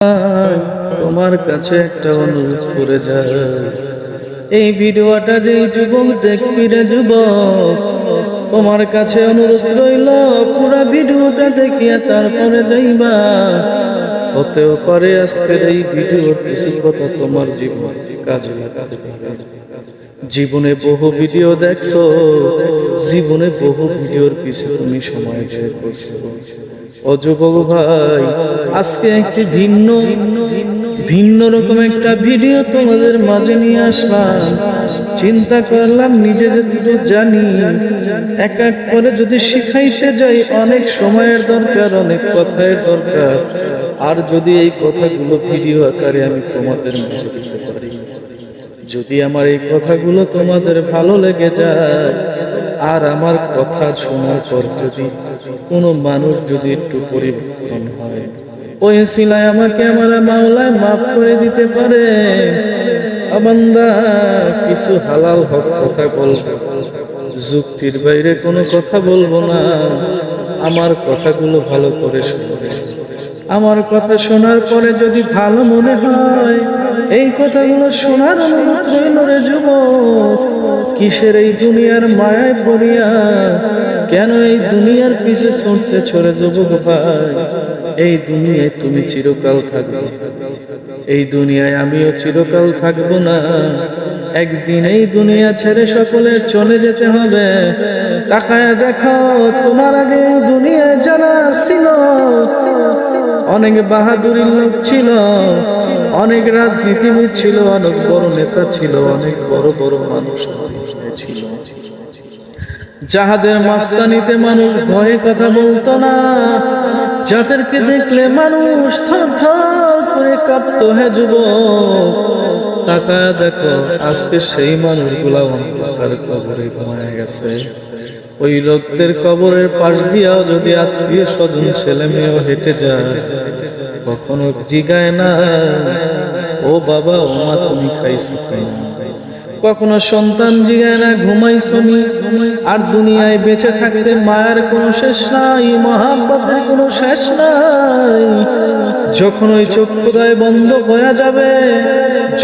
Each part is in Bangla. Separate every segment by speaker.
Speaker 1: তোমার কাছে একটা অনুরোধ করে যায়, এই ভিডিওটা যে যুবক দেখবি রে যুবক, তোমার কাছে অনুরোধ রইল পুরা ভিডিওটা দেখিয়া তারপরে যাইবা। হতেও পারে আজকের এই ভিডিওর কিছু কথা তোমার জীবন কাজে লাগাতে পারে। জীবনে বহু ভিডিও দেখছো, জীবনে বহু ভিডিওর পিছু তুমি সময় ব্যয় করছো। ও যুবক ভাই, আজকে একটি ভিন্ন রকম একটা ভিডিও তোমাদের মাঝে নিয়ে আসলাম। চিন্তা করলাম নিজে যেটুকু জানি এক এক করে যদি শিখাইতে যাই অনেক সময়ের দরকার, অনেক কথার দরকার। আর যদি এই কথাগুলো ভিডিও আকারে আমি তোমাদের মাঝে দিতে পারি, যদি আমার এই কথাগুলো তোমাদের ভালো লেগে যায়, আর আমার কথা শোনার পর যদি কোনো মানুষ যদি একটু পরিবর্তন হয়, ওই সিলায় আমাকে আমার মাওলায় মাফ করে দিতে পারে। বান্দা, কিছু হালাল হক কথা বলবো, যুক্তির বাইরে কোনো কথা বলবো না। আমার কথাগুলো ভালো করে শুনবে। আমার কথা শোনার পরে যদি ভালো মনে হয়, এই কথাগুলো শোনার অনুরোধ রইল রে যুবক। কিসের এই দুনিয়ার মায়ায় পড়িয়া কেন এই দুনিয়ার পিছে ছুটতে ছড়ে যুবক ভাই? এই দুনিয়ায় তুমি চিরকাল থাকবে, এই দুনিয়ায় আমিও চিরকাল থাকবো না। একদিন এই দুনিয়া ছেড়ে সকলে চলে যেতে হবে। তাকায় দেখো, তোমার আগে দুনিয়ায় যারা ছিল, অনেক বাহাদুরের লোক ছিল, অনেক রাজনীতিবিদ ছিল, অনেক বড় নেতা ছিল, অনেক বড় বড় মানুষ ছিল, যাহাদের মাস্তানিতে মানুষ ভয়ে কথা বলতো না, যাদেরকে দেখলে মানুষ থর থর করে কাঁপতো। হে যুবক, তাকায় দেখো, আজকে সেই মানুষগুলা অন্ধকার কবরে ঘুমায় গেছে। ওই লোকদের কবরের পাশ দিয়াও যদি আত্মীয় স্বজন ছেলে মেয়েও হেঁটে যায়, কখনো জিগায় না ও বাবা ও মা তুমি খাইছো খাইছো। কখনো সন্তান জিগায় না ঘুমাইছো নি। আর দুনিয়ায় বেঁচে থাকতে মায়ের কোনো শেষ নাই, মহাব্বতের কোনো শেষ নাই। যখন ওই চক্ষুদয় বন্ধ হয়ে যাবে,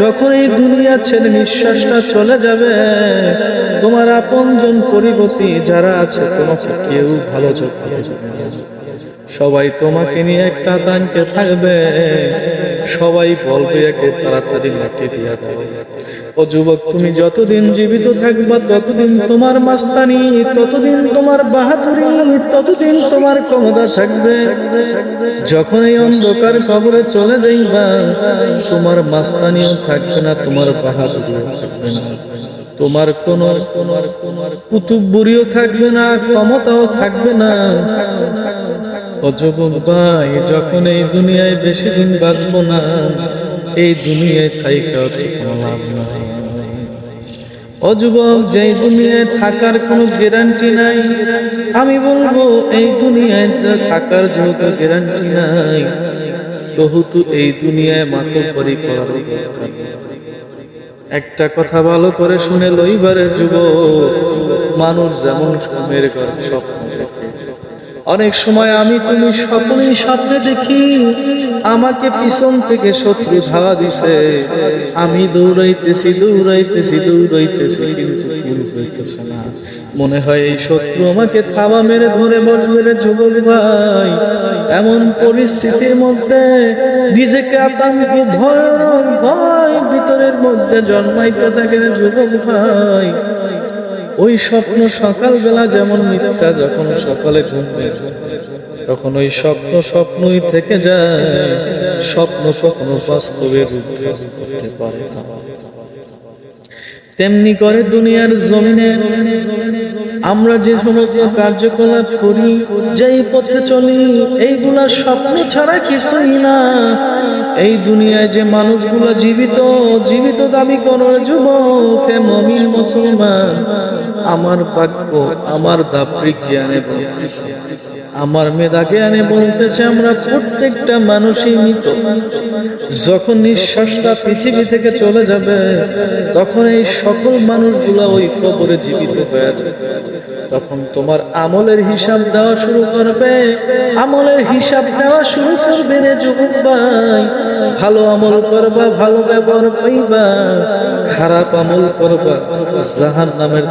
Speaker 1: যখন এই দুনিয়া ছেড়ে নিঃশ্বাসটা চলে যাবে, তোমার আপনজন পরিবর্তী যারা আছে তোমাকে কেউ ভালো চোখে যাবে না। সবাই তোমাকে নিয়ে একটা আতঙ্কে থাকবে, সবাই বলবে একে তাড়াতাড়ি লাঠি দিয়া দাও। ও যুবক, তুমি যতদিন জীবিত থাকবা ততদিন তোমার মাস্তানি, ততদিন তোমার বাহাদুরি, ততদিন তোমার ক্ষমতা থাকবে। যখন এই অন্ধকার কবরে চলে যাইবা, তোমার মাস্তানিও থাকবে না, তোমার বাহাদুরিও থাকবে না, তোমার কোন কুতুবুরিও থাকবে না, ক্ষমতাও থাকবে না। ও যুবক ভাই, যখন এই দুনিয়ায় বেশি দিন বাঁচবো না, এই দুনিয়ায় থাইকা কোনো লাভ নাই। ও যুবক, যেই দুনিয়ায় থাকার কোনো গ্যারান্টি নাই, আমি বলবো এই দুনিয়ায় থাকার যেহেতু গ্যারান্টি নাই, তহুতু এই দুনিয়ায় মাতব্বরি করার দরকার। একটা কথা ভালো করে শুনে লইবারে যুবক, মানুষ যেমন ঘুমের ঘরে স্বপ্ন দেখে, অনেক সময় আমি তুমি সকলেই স্বপ্নে দেখি আমাকে পিছন থেকে শত্রু ধাওয়া দিছে, আমি দৌড়াইতেছি দৌড়াইতেছি দৌড়াইতেছি, কিন্তু হইতেছে না। মনে হয় এই শত্রু আমাকে থাবা মেরে ধরে বসবে রে যুবক ভাই। এমন পরিস্থিতির মধ্যে নিজেকে আতঙ্ক ভয়ানক ভয় ভিতরের মধ্যে জন্মাইতে থাকে রে যুবক ভাই। ওই স্বপ্ন সকালবেলা যেমন মিথ্যা, যখন সকালে ঘুমবে তখন ওই স্বপ্ন স্বপ্নই থেকে যায়, স্বপ্ন কখনো বাস্তবে রূপ করতে পারে না। তেমনি করে দুনিয়ার জমিনে আমরা যে সমস্ত কার্যকলাপ করি, যেই পথে চলি, এইগুলা স্বপ্ন ছাড়া কিছুই না। এই দুনিয়ায় যে মানুষগুলো জীবিত জীবিত দাবি করে যুবক, হে মুমিন মুসলমান, আমার বাক্য আমার দাপ্রি জ্ঞানে বলতেছে, আমার মেধা জ্ঞানে বলতেছে, আমরা প্রত্যেকটা মানুষই মৃত। যখন নিঃশ্বাসটা পৃথিবী থেকে চলে যাবে, তখন এই সকল মানুষগুলা ওই কবরে জীবিত হয়ে যাবে। তখন তোমার আমলের হিসাব দেওয়া শুরু করবে, আমলের হিসাব দেওয়া শুরু করবে রে যুবক ভাই। ভালো আমল করবা, ভালো ব্যবহার পাইবা, খারাপ আমল করবা, জাহান্নামের